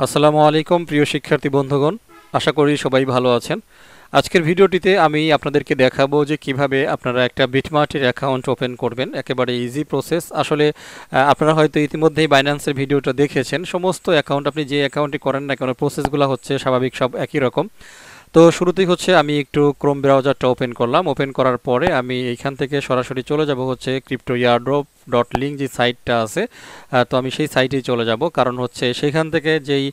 আসসালামু আলাইকুম প্রিয় শিক্ষার্থী বন্ধুগণ, আশা করি সবাই ভালো আছেন। আজকের ভিডিওটিতে আমি আপনাদেরকে দেখাবো যে কিভাবে আপনারা একটা বিটমার্টের অ্যাকাউন্ট ওপেন করবেন। একেবারে ইজি প্রসেস। আসলে আপনারা হয়তো ইতিমধ্যেই বাইন্যান্সের ভিডিওটা দেখেছেন। সমস্ত অ্যাকাউন্ট আপনি যে অ্যাকাউন্টে করেন না কেন প্রসেসগুলো হচ্ছে স্বাভাবিক, সব একই রকম। তো শুরুতেই হচ্ছে আমি একটু ক্রোম ব্রাউজারটা ওপেন করলাম। ওপেন করার পরে আমি এইখান থেকে সরাসরি চলে যাব হচ্ছে cryptoairdrop.link যে সাইটটা আছে। তো আমি সেই সাইটেই চলে যাব, কারণ হচ্ছে সেখান থেকে যেই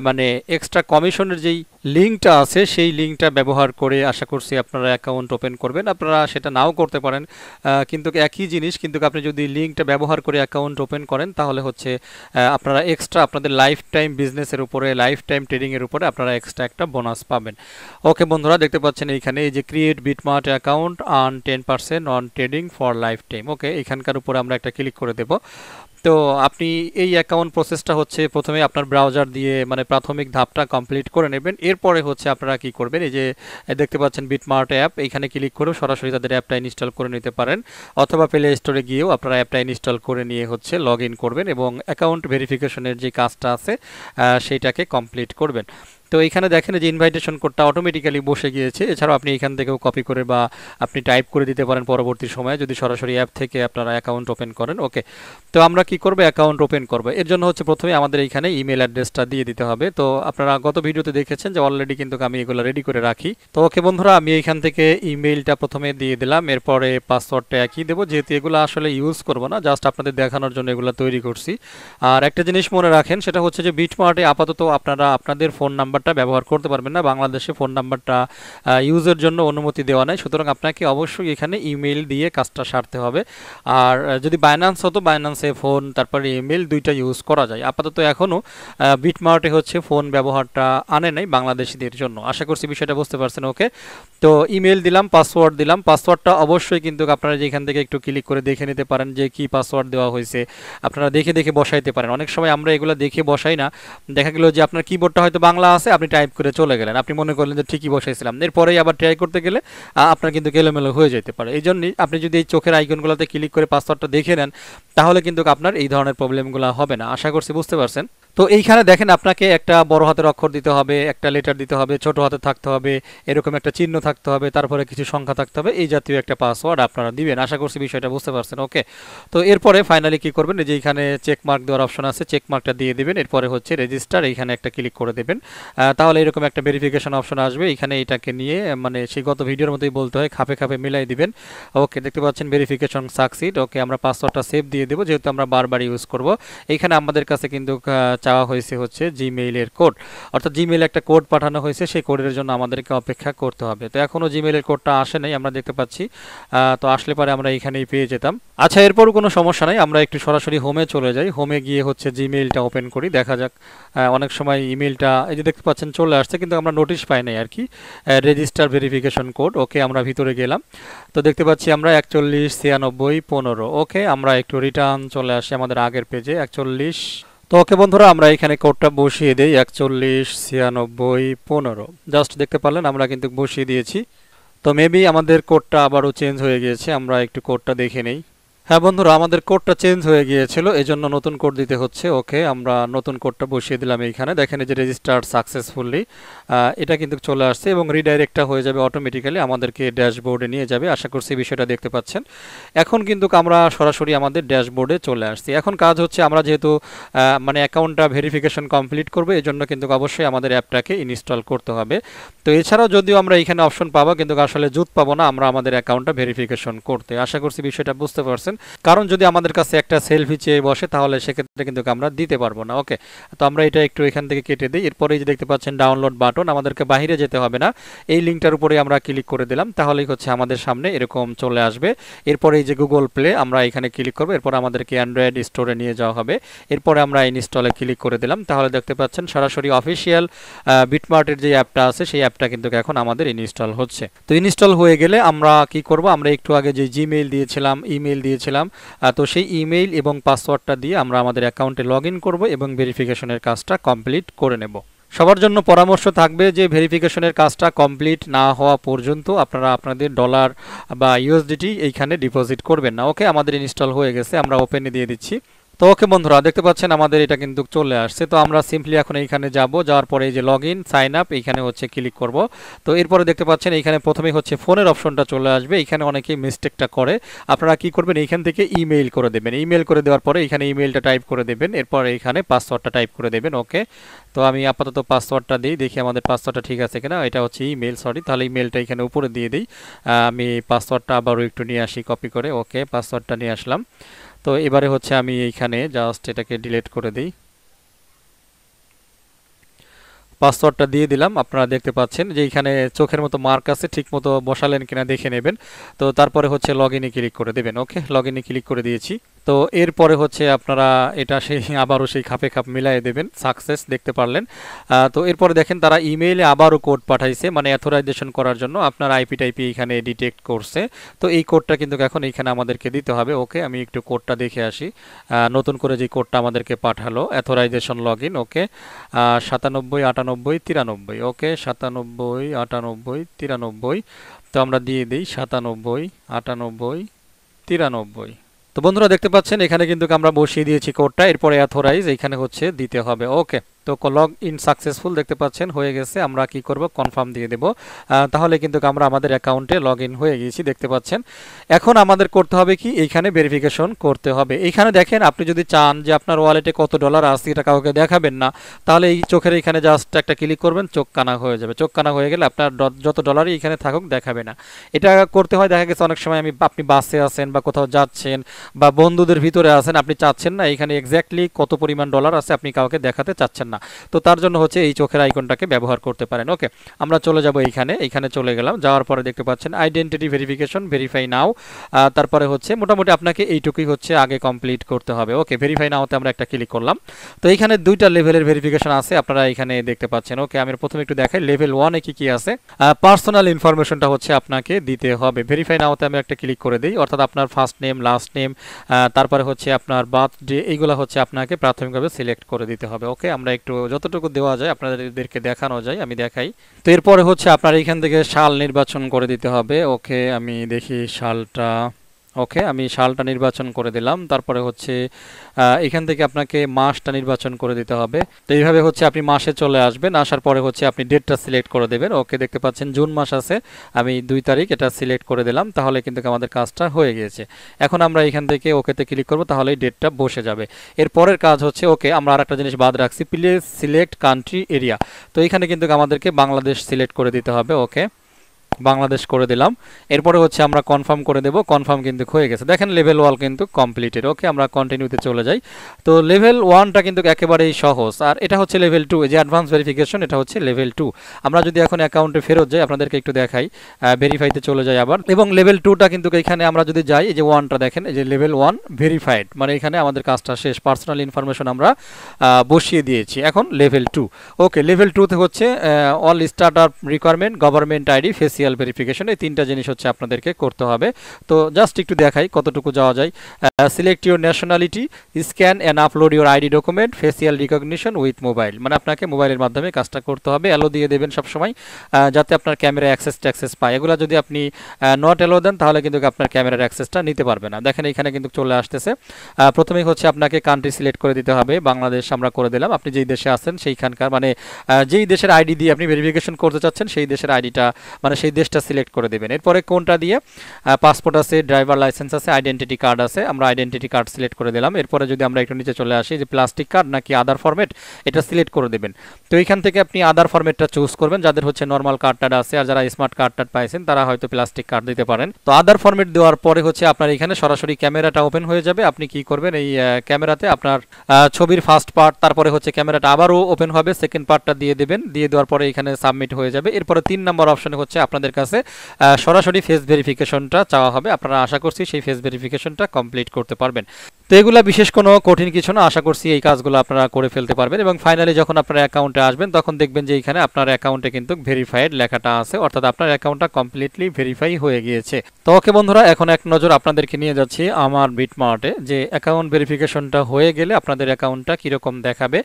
মানে এক্সট্রা কমিশনের যেই লিঙ্কটা আছে সেই লিঙ্কটা ব্যবহার করে আশা করছি আপনারা অ্যাকাউন্ট ওপেন করবেন। আপনারা সেটা নাও করতে পারেন, কিন্তু একই জিনিস। কিন্তু আপনি যদি লিঙ্কটা ব্যবহার করে অ্যাকাউন্ট ওপেন করেন তাহলে হচ্ছে আপনারা এক্সট্রা আপনাদের লাইফ টাইম বিজনেসের উপরে, লাইফ টাইম ট্রেডিংয়ের উপরে আপনারা এক্সট্রা একটা বোনাস পাবেন। ওকে বন্ধুরা, দেখতে পাচ্ছেন এইখানে এই যে create BitMart account earn 10% on trading for lifetime. Okay, এখানকার উপরে আমরা একটা ক্লিক করে দেব। তো আপনি এই অ্যাকাউন্ট প্রসেসটা হচ্ছে প্রথমে আপনার ব্রাউজার দিয়ে মানে প্রাথমিক ধাপটা কমপ্লিট করে নেবেন। এরপরে হচ্ছে আপনারা কি করবেন, এই যে দেখতে পাচ্ছেন বিটমার্ট অ্যাপ, এইখানে ক্লিক করে সরাসরি তাদের অ্যাপটা ইনস্টল করে নিতে পারেন, অথবা প্লে স্টোরে গিয়েও আপনারা অ্যাপটা ইনস্টল করে নিয়ে হচ্ছে লগ ইন করবেন এবং অ্যাকাউন্ট ভেরিফিকেশনের যে কাজটা আছে সেইটাকে কমপ্লিট করবেন। তো এইখানে দেখেন যে ইনভাইটেশন কোডটা অটোমেটিক্যালি বসে গিয়েছে। এছাড়াও আপনি এখান থেকেও কপি করে বা আপনি টাইপ করে দিতে পারেন পরবর্তী সময়ে, যদি সরাসরি অ্যাপ থেকে আপনারা অ্যাকাউন্ট ওপেন করেন। ওকে, তো আমরা কি করব, অ্যাকাউন্ট ওপেন করব। এর জন্য হচ্ছে প্রথমে আমাদের এইখানে ইমেল অ্যাড্রেসটা দিয়ে দিতে হবে। তো আপনারা গত ভিডিওতে দেখেছেন যে অলরেডি কিন্তু আমি এগুলো রেডি করে রাখি। তো ওকে বন্ধুরা, আমি এইখান থেকে ইমেইলটা প্রথমে দিয়ে দিলাম, এরপরে পাসওয়ার্ডটা একই দেবো, যেহেতু এগুলো আসলে ইউজ করব না, জাস্ট আপনাদের দেখানোর জন্য এগুলো তৈরি করছি। আর একটা জিনিস মনে রাখেন, সেটা হচ্ছে যে বিটমার্টে আপাতত আপনারা আপনাদের ফোন নাম্বারটা ব্যবহার করতে পারবেন না। বাংলাদেশে ফোন নাম্বারটা ইউজের জন্য অনুমতি দেওয়া নাই, সুতরাং আপনাকে অবশ্যই এখানে ইমেইল দিয়ে কাজটা সারতে হবে। আর যদি বাইন্যান্স হতো, বাইন্যান্সে ফোন তারপরে ইমেল দুইটা ইউজ করা যায়। আপাতত এখনও বিটমার্টে হচ্ছে ফোন ব্যবহারটা আনে নাই বাংলাদেশিদের জন্য। আশা করছি বিষয়টা বুঝতে পারছেন। ওকে, তো ইমেল দিলাম, পাসওয়ার্ড দিলাম। পাসওয়ার্ডটা অবশ্যই কিন্তু আপনারা যেখান থেকে একটু ক্লিক করে দেখে নিতে পারেন যে কি পাসওয়ার্ড দেওয়া হয়েছে, আপনারা দেখে দেখে বসাইতে পারেন। অনেক সময় আমরা এগুলো দেখে বসাই না, দেখা গেল যে আপনার কিবোর্ডটা হয়তো বাংলা আছে, আপনি টাইপ করে চলে গেলেন, আপনি মনে করলেন যে ঠিকই বসাইছিলাম, এরপরেই আবার ট্রাই করতে গেলে আপনার কিন্তু এলোমেলো হয়ে যেতে পারে। এই জন্যই আপনি যদি এই চোখের আইকনগুলোতে ক্লিক করে পাসওয়ার্ডটা দেখে নেন তাহলে কিন্তু আপনার এই ধরনের প্রবলেমগুলো হবে না। আশা করছি বুঝতে পারছেন। তো এইখানে দেখেন আপনাকে একটা বড় হাতের অক্ষর দিতে হবে, একটা লেটার দিতে হবে, ছোট হাতে থাকতে হবে, এরকম একটা চিহ্ন থাকতে হবে, তারপরে কিছু সংখ্যা থাকতে হবে, এই জাতীয় একটা পাসওয়ার্ড আপনারা দিবেন। আশা করছি বিষয়টা বুঝতে পারছেন। ওকে, তো এরপরে ফাইনালি কি করবেন, যে এখানে চেক মার্ক দেওয়ার অপশন আছে, চেক মার্কটা দিয়ে দিবেন। এরপরে হচ্ছে রেজিস্টার, এইখানে একটা ক্লিক করে দেবেন। তাহলে এরকম একটা ভেরিফিকেশন অপশন আসবে। এখানে এটাকে নিয়ে মানে সেই গত ভিডিওর মতোই বলতে হয়, খাপে খাপে মিলাই দিবেন। ওকে, দেখতে পাচ্ছেন ভেরিফিকেশন সাকসিড। ওকে, আমরা পাসওয়ার্ডটা সেভ দিয়ে দেবো, যেহেতু আমরা বারবার ইউজ করব। এইখানে আমাদের কাছে কিন্তু চাওয়া হয়েছে হচ্ছে জিমেইলের কোড, অর্থাৎ জিমেইলে একটা কোড পাঠানো হয়েছে, সেই কোডের জন্য আমাদেরকে অপেক্ষা করতে হবে। তো এখনও জিমেইলের কোডটা আসে নাই, আমরা দেখতে পাচ্ছি। তো আসলে পরে আমরা এখানেই পেয়ে যেতাম। আচ্ছা, এরপরও কোনো সমস্যা নাই, আমরা একটু সরাসরি হোমে চলে যাই। হোমে গিয়ে হচ্ছে জিমেইলটা ওপেন করি, দেখা যাক। অনেক সময় ইমেইলটা এই যে দেখতে পাচ্ছেন চলে আসছে, কিন্তু আমরা নোটিশ পাই নাই আর কি। Register verification code. ওকে, আমরা ভিতরে গেলাম, তো দেখতে পাচ্ছি আমরা 41 96 15। ওকে, আমরা একটু রিটার্ন চলে আসি আমাদের আগের পেজে 41। তো ওকে বন্ধুরা, আমরা এখানে কোডটা বসিয়ে দিই 41 96 15। জাস্ট দেখতে পারলেন আমরা কিন্তু বসিয়ে দিয়েছি। তো মেবি আমাদের কোডটা আবারও চেঞ্জ হয়ে গিয়েছে, আমরা একটু কোডটা দেখে নেই। হ্যাঁ বন্ধুরা, আমাদের কোডটা চেঞ্জ হয়ে গিয়েছিল, এজন্য নতুন কোড দিতে হচ্ছে। ওকে, আমরা নতুন কোডটা বসিয়ে দিলাম এইখানে। দেখেন এই যে রেজিস্টার্ড সাকসেসফুলি, এটা কিন্তু চলে আসছে এবং রিডাইরেক্টটা হয়ে যাবে অটোমেটিক্যালি, আমাদেরকে ড্যাশবোর্ডে নিয়ে যাবে। আশা করছি বিষয়টা দেখতে পাচ্ছেন। এখন কিন্তু আমরা সরাসরি আমাদের ড্যাশবোর্ডে চলে আসছি। এখন কাজ হচ্ছে, আমরা যেহেতু মানে অ্যাকাউন্টটা ভেরিফিকেশন কমপ্লিট করবো, এই জন্য কিন্তু অবশ্যই আমাদের অ্যাপটাকে ইনস্টল করতে হবে। তো এছাড়াও যদিও আমরা এখানে অপশন পাবো, কিন্তু আসলে জুত পাবো না আমরা আমাদের অ্যাকাউন্টটা ভেরিফিকেশন করতে। আশা করছি বিষয়টা বুঝতে পারছেন, কারণ যদি আমাদের কাছে একটা সেলফি চেয়ে বসে তাহলে সেক্ষেত্রে কিন্তু আমরা দিতে পারবো না। ওকে, তো আমরা এটা একটু এখান থেকে কেটে দিই। এরপরে যে দেখতে পাচ্ছেন ডাউনলোড বাটন, আমাদেরকে বাইরে যেতে হবে না, এই লিঙ্কটার উপরে আমরা ক্লিক করে দিলাম, তাহলেই হচ্ছে আমাদের সামনে এরকম চলে আসবে। এরপরে এই যে গুগল প্লে, আমরা এখানে ক্লিক করবো, এরপর আমাদেরকে অ্যান্ড্রয়েড স্টোরে নিয়ে যাওয়া হবে। এরপরে আমরা ইনস্টলে ক্লিক করে দিলাম, তাহলে দেখতে পাচ্ছেন সরাসরি অফিসিয়াল বিটমার্টের যে অ্যাপটা আছে সেই অ্যাপটা কিন্তু এখন আমাদের ইনস্টল হচ্ছে। তো ইনস্টল হয়ে গেলে আমরা কি করব, আমরা একটু আগে যে জিমেইল দিয়েছিলাম, ইমেইল দিয়েছিলাম, তো সেই ইমেইল এবং পাসওয়ার্ডটা দিয়ে আমরা আমাদের অ্যাকাউন্টে লগ ইন করবো এবং ভেরিফিকেশনের কাজটা কমপ্লিট করে নেব। সবার জন্য পরামর্শ থাকবে যে ভেরিফিকেশনের কাজটা কমপ্লিট না হওয়া পর্যন্ত আপনারা আপনাদের ডলার বা ইউএসডিটি এইখানে ডিপোজিট করবেন না। ওকে, আমাদের ইনস্টল হয়ে গেছে, আমরা ওপেনে দিয়ে দিচ্ছি। তো ওকে বন্ধুরা, দেখতে পাচ্ছেন আমাদের এটা কিন্তু চলে আসছে। তো আমরা সিম্পলি এখন এইখানে যাব, যাওয়ার পরে এই যে লগ ইন সাইন আপ এইখানে হচ্ছে ক্লিক করব। তো এরপরে দেখতে পাচ্ছেন এইখানে প্রথমেই হচ্ছে ফোনের অপশনটা চলে আসবে। এইখানে অনেকেই মিস্টেকটা করে, আপনারা কি করবেন এইখান থেকে ইমেইল করে দেবেন। ইমেইল করে দেওয়ার পরে এখানে ইমেইলটা টাইপ করে দেবেন, এরপর এইখানে পাসওয়ার্ডটা টাইপ করে দেবেন। ওকে, তো আমি আপাতত পাসওয়ার্ডটা দিই, দেখি আমাদের পাসওয়ার্ডটা ঠিক আছে কিনা। এটা হচ্ছে ইমেইল, সরি, তাহলে ইমেইলটা এখানে উপরে দিয়ে দিই। আমি পাসওয়ার্ডটা আবারও একটু নিয়ে আসি কপি করে। ওকে, পাসওয়ার্ডটা নিয়ে আসলাম। তো এবারে হচ্ছে আমি এইখানে জাস্ট এটাকে ডিলিট করে দিই, পাসওয়ার্ডটা দিয়ে দিলাম। আপনারা দেখতে পাচ্ছেন যে এইখানে চোখের মতো মার্ক আছে, ঠিক মতো বসালেন কিনা দেখে নেবেন। তো তারপরে হচ্ছে লগ ইনে ক্লিক করে দেবেন। ওকে, লগ ইনে ক্লিক করে দিয়েছি। তো এরপরে হচ্ছে আপনারা এটা সেই আবারও সেই খাপে খাপ মিলাই দেবেন, সাকসেস দেখতে পারলেন। তো এরপরে দেখেন তারা ইমেইলে আবারও কোড পাঠাইছে, মানে অথরাইজেশন করার জন্য আপনার আইপি টাইপি এখানে ডিটেক্ট করছে। তো এই কোডটা কিন্তু এখন এইখানে আমাদেরকে দিতে হবে। ওকে, আমি একটু কোডটা দেখে আসি, নতুন করে যে কোডটা আমাদেরকে পাঠালো অথরাইজেশন লগ ইন। ওকে, 97 98 93। ওকে, 97 98 93। তো আমরা দিয়ে দিই 97 98 93। তো বন্ধুরা দেখতে পাচ্ছেন এখানে কিন্তু আমরা বসিয়ে দিয়েছি কোডটা, এরপরে অথরাইজ এখানে হচ্ছে দিতে হবে। ওকে, তো লগ ইন সাকসেসফুল দেখতে পাচ্ছেন হয়ে গেছে। আমরা কি করব, কনফার্ম দিয়ে দেব। তাহলে কিন্তু আমরা আমাদের অ্যাকাউন্টে লগ ইন হয়ে গেছি দেখতে পাচ্ছেন। এখন আমাদের করতে হবে কি, এইখানে ভেরিফিকেশন করতে হবে। এইখানে দেখেন আপনি যদি চান যে আপনার ওয়ালেটে কত ডলার আছে এটা কাউকে দেখাবেন না, তাহলে এই চোখের এখানে জাস্ট একটা ক্লিক করবেন, চোখ কানা হয়ে যাবে। চোখ কানা হয়ে গেলে আপনার যত ডলারই এখানে থাকুক দেখাবে না। এটা করতে হয়, দেখা গেছে অনেক সময় আপনি বাসে আছেন বা কোথাও যাচ্ছেন বা বন্ধুদের ভিতরে আছেন, আপনি চাচ্ছেন না এখানে এক্স্যাক্টলি কত পরিমাণ ডলার আছে আপনি কাউকে দেখাতে চাচ্ছেন না। তো তার জন্য হচ্ছে এই চোখের আইকনটাকে ব্যবহার করতে পারেন। ওকে, আমরা চলে যাব এইখানে চলে গেলাম। যাওয়ার পরে দেখতে পাচ্ছেন আইডেন্টিটি ভেরিফিকেশন, ভেরিফাই নাও। তারপরে হচ্ছে মোটামুটি আপনাকে এইটুকুই হচ্ছে আগে কমপ্লিট করতে হবে। ওকে, ভেরিফাই নাওতে আমরা একটা ক্লিক করলাম। তো এইখানে দুইটা লেভেলের ভেরিফিকেশন আছে, আপনারা এখানে দেখতে পাচ্ছেন। ওকে, আমি প্রথমে একটু দেখাই লেভেল 1 এ কি কি আছে। পার্সোনাল ইনফরমেশনটা হচ্ছে আপনাকে দিতে হবে। ভেরিফাই নাওতে আমি একটা ক্লিক করে দিই, অর্থাৎ আপনার ফার্স্ট নেম, লাস্ট নেম, তারপরে হচ্ছে আপনার বার্থডে, এইগুলো হচ্ছে আপনাকে প্রাথমিকভাবে সিলেক্ট করে দিতে হবে। ওকে, আমরা একটু যতটুকু দেওয়া যায় আপনাদেরকে দেখানো যায় আমি দেখাই। তো এরপরে হচ্ছে আপনার এখান থেকে সাল নির্বাচন করে দিতে হবে। ওকে, আমি দেখি সালটা। ওকে, আমি সালটা নির্বাচন করে দিলাম। তারপরে হচ্ছে এখান থেকে আপনাকে মাসটা নির্বাচন করে দিতে হবে। তো এইভাবে হচ্ছে আপনি মাসে চলে আসবেন, আসার পরে হচ্ছে আপনি ডেটটা সিলেক্ট করে দেবেন। ওকে, দেখতে পাচ্ছেন জুন মাস আছে, আমি 2 তারিখ এটা সিলেক্ট করে দিলাম। তাহলে কিন্তু আমাদের কাজটা হয়ে গিয়েছে। এখন আমরা এখান থেকে ওকেতে ক্লিক করব, তাহলে এই ডেটটা বসে যাবে। এরপরের কাজ হচ্ছে, ওকে, আমরা আরেকটা জিনিস বাদ রাখছি, প্লিজ সিলেক্ট কান্ট্রি এরিয়া। তো এখানে কিন্তু আমাদেরকে বাংলাদেশ সিলেক্ট করে দিতে হবে। ওকে, বাংলাদেশ করে দিলাম। এরপরে হচ্ছে আমরা কনফার্ম করে দেব। কনফার্ম কিন্তু হয়ে গেছে, দেখেন লেভেল 1 কিন্তু কমপ্লিটেড। ওকে, আমরা কন্টিনিউতে চলে যাই। তো লেভেল 1টা কিন্তু একেবারেই সহজ, আর এটা হচ্ছে লেভেল 2, যে অ্যাডভান্স ভেরিফিকেশন, এটা হচ্ছে লেভেল 2। আমরা যদি এখন অ্যাকাউন্টে ফেরত যাই, আপনাদেরকে একটু দেখাই, ভেরিফাইতে চলে যাই আবার, এবং লেভেল 2টা কিন্তু এখানে আমরা যদি যাই, এই যে 1টা দেখেন, এই যে লেভেল 1 ভেরিফাইড, মানে এখানে আমাদের কাজটা শেষ, পার্সোনাল ইনফরমেশন আমরা বসিয়ে দিয়েছি। এখন লেভেল 2। ওকে, লেভেল 2তে হচ্ছে all startup requirement, government ID, facial verification, এই 3টা জিনিস হচ্ছে আপনাদেরকে করতে হবে। তো জাস্ট একটু দেখাই কতটুকু যাওয়া যায়। Select your nationality, scan and upload your ID document, facial recognition with mobile, মানে আপনাকে মোবাইলের মাধ্যমে কাজটা করতে হবে। অ্যালো দিয়ে দেবেন সবসময়, যাতে আপনার ক্যামেরা অ্যাক্সেস পায়। এগুলো যদি আপনি নট অ্যালো দেন, তাহলে কিন্তু আপনার ক্যামেরার অ্যাক্সেসটা নিতে পারবে না। দেখেন এখানে কিন্তু চলে আসতেছে। প্রথমেই হচ্ছে আপনাকে কান্ট্রি সিলেক্ট করে দিতে হবে, বাংলাদেশ আমরা করে দিলাম। আপনি যেই দেশে আছেন সেইখানকার, মানে যেই দেশের আইডি দিয়ে আপনি ভেরিফিকেশন করতে চাচ্ছেন সেই দেশের আইডিটা, মানে সেই দেশটা সিলেক্ট করে দেবেন। এরপরে কোনটা দিয়ে, পাসপোর্ট আছে, ড্রাইভার লাইসেন্স আছে, আইডেন্টিটি কার্ড আছে, আমরা আইডেন্টিটি কার্ড সিলেক্ট করে দিলাম। এরপরে যদি আমরা একটু নিচে চলে আসি, যে প্লাস্টিক কার্ড নাকি আদার ফরম্যাট, এটা সিলেক্ট করে দেবেন। তো এইখান থেকে আপনি আদার ফরম্যাটটা চুজ করবেন, যাদের হচ্ছে নর্মাল কার্ডটা আছে, আর যারা স্মার্ট কার্ডটা পাইছেন তারা হয়তো প্লাস্টিক কার্ড দিতে পারেন। তো আদার ফরম্যাট দেওয়ার পরে হচ্ছে আপনার এখানে সরাসরি ক্যামেরাটা ওপেন হয়ে যাবে। আপনি কি করবেন, এই ক্যামেরাতে আপনার ছবির ফার্স্ট পার্ট, তারপরে হচ্ছে ক্যামেরাটা আবারও ওপেন হবে, সেকেন্ড পার্টটা দিয়ে দেবেন। দিয়ে দেওয়ার পরে এখানে সাবমিট হয়ে যাবে। এরপরে 3 নম্বর অপশনে হচ্ছে আপনাদের কাছে সরাসরি ফেস ভেরিফিকেশনটা চাওয়া হবে। আপনারা আশা করছি সেই ফেস ভেরিফিকেশনটা কমপ্লিট করতে পারবেন। তো এগুলা বিশেষ কোনো কঠিন কিছু না, আশা করছি এই কাজগুলো আপনারা করে ফেলতে পারবেন। এবং ফাইনালি যখন আপনার অ্যাকাউন্টে আসবেন, তখন দেখবেন যে এখানে আপনার অ্যাকাউন্টে কিন্তু ভেরিফাইড লেখাটা আছে, অর্থাৎ আপনার অ্যাকাউন্টটা কমপ্লিটলি ভেরিফাই হয়ে গিয়েছে। তো ওকে বন্ধুরা, এখন এক নজর আপনাদেরকে নিয়ে যাচ্ছি আমার বিটমার্টে, যে অ্যাকাউন্ট ভেরিফিকেশনটা হয়ে গেলে আপনাদের অ্যাকাউন্টটা কীরকম দেখাবে।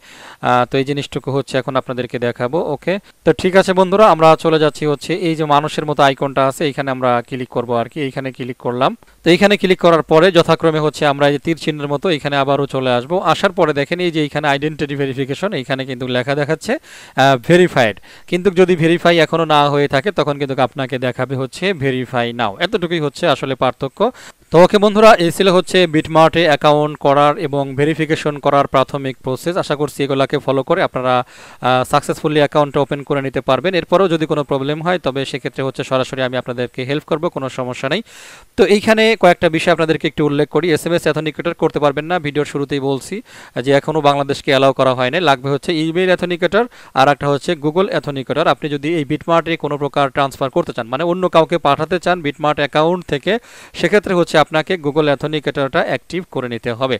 তো এই জিনিসটুকু হচ্ছে এখন আপনাদেরকে দেখাবো। ওকে, তো ঠিক আছে বন্ধুরা, আমরা চলে যাচ্ছি হচ্ছে এই যে মানুষ মানুষের মতো আইকনটা আছে এখানে আমরা ক্লিক করব আর কি। এইখানে ক্লিক করলাম। তো এইখানে ক্লিক করার পরে যথাক্রমে হচ্ছে আমরা এই তীর চিহ্নের মতো এখানে আবারও চলে আসব। আসার পরে দেখেন এই যে এইখানে আইডেন্টিটি ভেরিফিকেশন এইখানে কিন্তু লেখা দেখাচ্ছে ভেরিফাইড, কিন্তু যদি ভেরিফাই এখনো না হয়ে থাকে তখন কিন্তু আপনাকে দেখাবে হচ্ছে ভেরিফাই নাও। এতটুকুই হচ্ছে আসলে পার্থক্য। তো ওকে বন্ধুরা, এই ছিল হচ্ছে বিটমার্টে অ্যাকাউন্ট করার এবং ভেরিফিকেশন করার প্রাথমিক প্রসেস। আশা করছি এগুলাকে ফলো করে আপনারা সাকসেসফুলি অ্যাকাউন্ট ওপেন করে নিতে পারবেন। এরপরেও যদি কোনো প্রবলেম হয় তবে সেক্ষেত্রে হচ্ছে সরাসরি আমি আপনাদেরকে হেল্প করব, কোনো সমস্যা নেই। তো এইখানে কয়েকটা বিষয় আপনাদেরকে একটু উল্লেখ করি। এসএমএস অ্যাথেন্টিকেটর করতে পারবেন না, ভিডিওর শুরুতেই বলছি যে এখনও বাংলাদেশকে অ্যালাউ করা হয় না। লাগবে হচ্ছে ইমেইল অ্যাথেন্টিকেটর আর একটা হচ্ছে গুগল অ্যাথেন্টিকেটর। আপনি যদি এই বিটমার্টে কোনো প্রকার ট্রান্সফার করতে চান, মানে অন্য কাউকে পাঠাতে চান বিটমার্ট অ্যাকাউন্ট থেকে, সেক্ষেত্রে হচ্ছে আপনাকে গুগল অ্যাথেন্টিকেটরটা অ্যাক্টিভ করে নিতে হবে।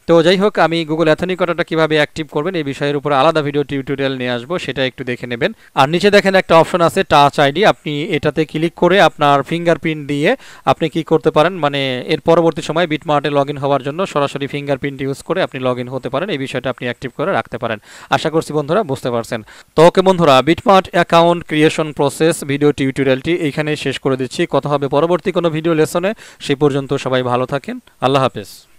তো যাই হোক, আমি গুগল অ্যাথেন্টিকেটরটা কিভাবে অ্যাক্টিভ করবেন এই বিষয়ের উপর আলাদা ভিডিও টিউটোরিয়াল নিয়ে আসবো, সেটা একটু দেখে নেবেন। আর নিচে দেখেন একটা অপশন আছে টাচ আইডি, আপনি এটাতে ক্লিক করে আপনার ফিঙ্গারপ্রিন্ট দিয়ে আপনি কি করতে পারেন, মানে এর পরবর্তী সময় বিটমার্টে লগ ইন হওয়ার জন্য সরাসরি ফিঙ্গারপ্রিন্ট ইউজ করে আপনি লগ ইন হতে পারেন। এই বিষয়টা আপনি অ্যাক্টিভ করে রাখতে পারেন। আশা করছি বন্ধুরা বুঝতে পারছেন। তো ওকে বন্ধুরা, BitMart account creation process video টিউটোরিয়ালটি এইখানে শেষ করে দিচ্ছি। কথা হবে পরবর্তী কোনো ভিডিও লেসনে। সেই পর্যন্ত সবাই ভালো থাকেন। আল্লাহ হাফেজ।